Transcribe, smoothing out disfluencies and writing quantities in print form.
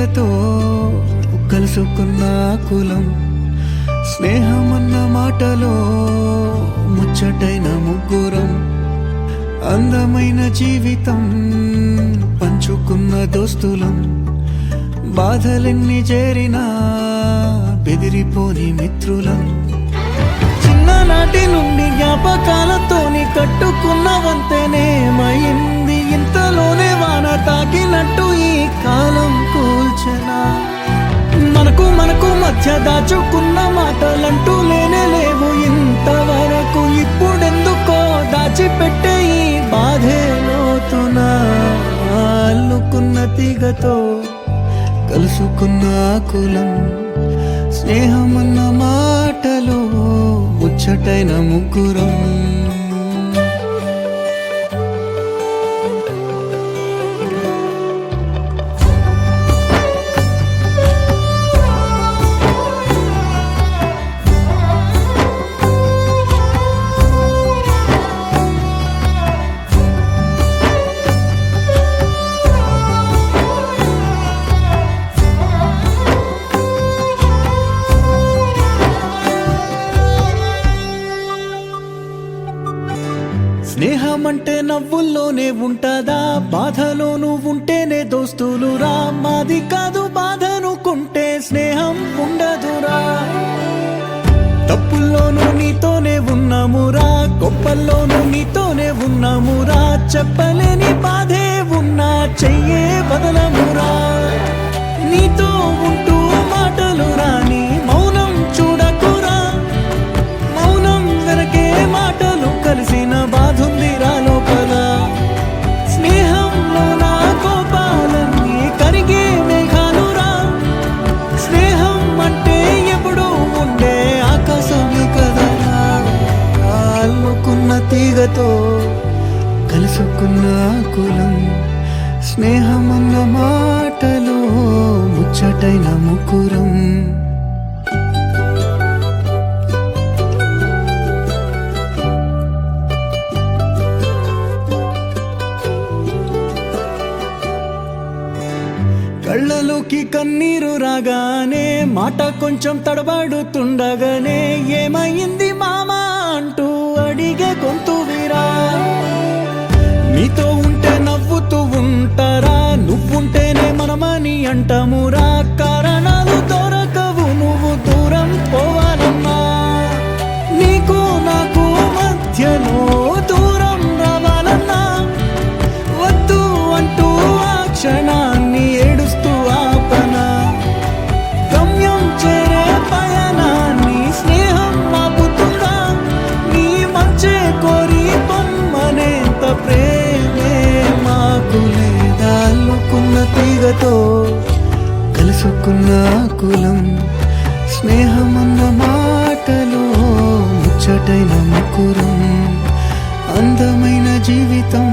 తీగతో కలుసుకున్న కులం, స్నేహమన్న మాటలో ముచ్చటైన ముగ్గురం, అందమైన జీవితం పంచుకున్న దోస్తులం, బాధలెన్ని చేరినా బెదిరిపోని మిత్రులం, చిన్ననాటి నుండి జ్ఞాపకాలతోని కట్టుకున్న వంతెనేమైంది, ఇంతలోనే వాన తాకినట్టు ఈ కాలం కూల్చెనా, మనకు మధ్య దాచుకున్న మాటలంటూ లేనే లేవు ఇంతవరకు, ఇప్పుడెందుకో దాచిపెట్టే ఈ బాధే లోతున, అల్లుకున్న తీగతో కలుసుకున్న కులం, స్నేహమన్న మాటలో ముచ్చటైన ముగ్గురం. స్నేహమంటే నవ్వుల్లోనే ఉంటదా, బాధలోనూ ఉంటేనే దోస్తులురా, మాది కాదు బాధనుకుంటే స్నేహం ఉండదురా, తప్పుల్లోనూ నీతోనే ఉన్నామురా, గొప్పల్లోనూ నీతోనే ఉన్నామురా, చెప్పలేని బాధే ఉన్నా చెయ్యే బదలమురా, నీతో ఉంటూ మాటలు రాని మౌనం చూడకురా, మౌనం వెనకే మాటలు కలిసిన బాధుందిరా లోపల, స్నేహంలో నా కోపాలన్నీ కరిగే మేఘాలురా, స్నేహం అంటే ఎప్పుడు ఉండే ఆకాశమే కదరా, అల్లుకున్న తీగతో కలుసుకున్న కులం, స్నేహమన్న మాటలో ముచ్చటైన ముగ్గురం. కళ్ళలోకి కన్నీరు రాగానే మాట కొంచెం తడబడుతుండగానే, ఏమైంది మామా అంటూ అడిగే గొంతు వీరా, నీతో ఉంటే నవ్వుతూ ఉంటారా, నువ్వుంటేనే మనమని అంటామురా, కారణాలు దొరకవు నువ్వు దూరం పోవాలన్నా, నీకు నాకు మధ్యలో దూరం రావాలన్నా, వద్దు అంటూ ఆ క్షణాన్ని ఏడుస్తూ ఆపనా, గమ్యం చేరే పయనాన్ని స్నేహం ఆపుతుందా, నీ మంచే కోరి పొమ్మనేంత ప్రేమే మాకు లేదా, అల్లుకున్న తీగతో కలుసుకున్న కులం, స్నేహమన్న మాటలో ముచ్చటైన ముగ్గురం, అందమైన జీవితం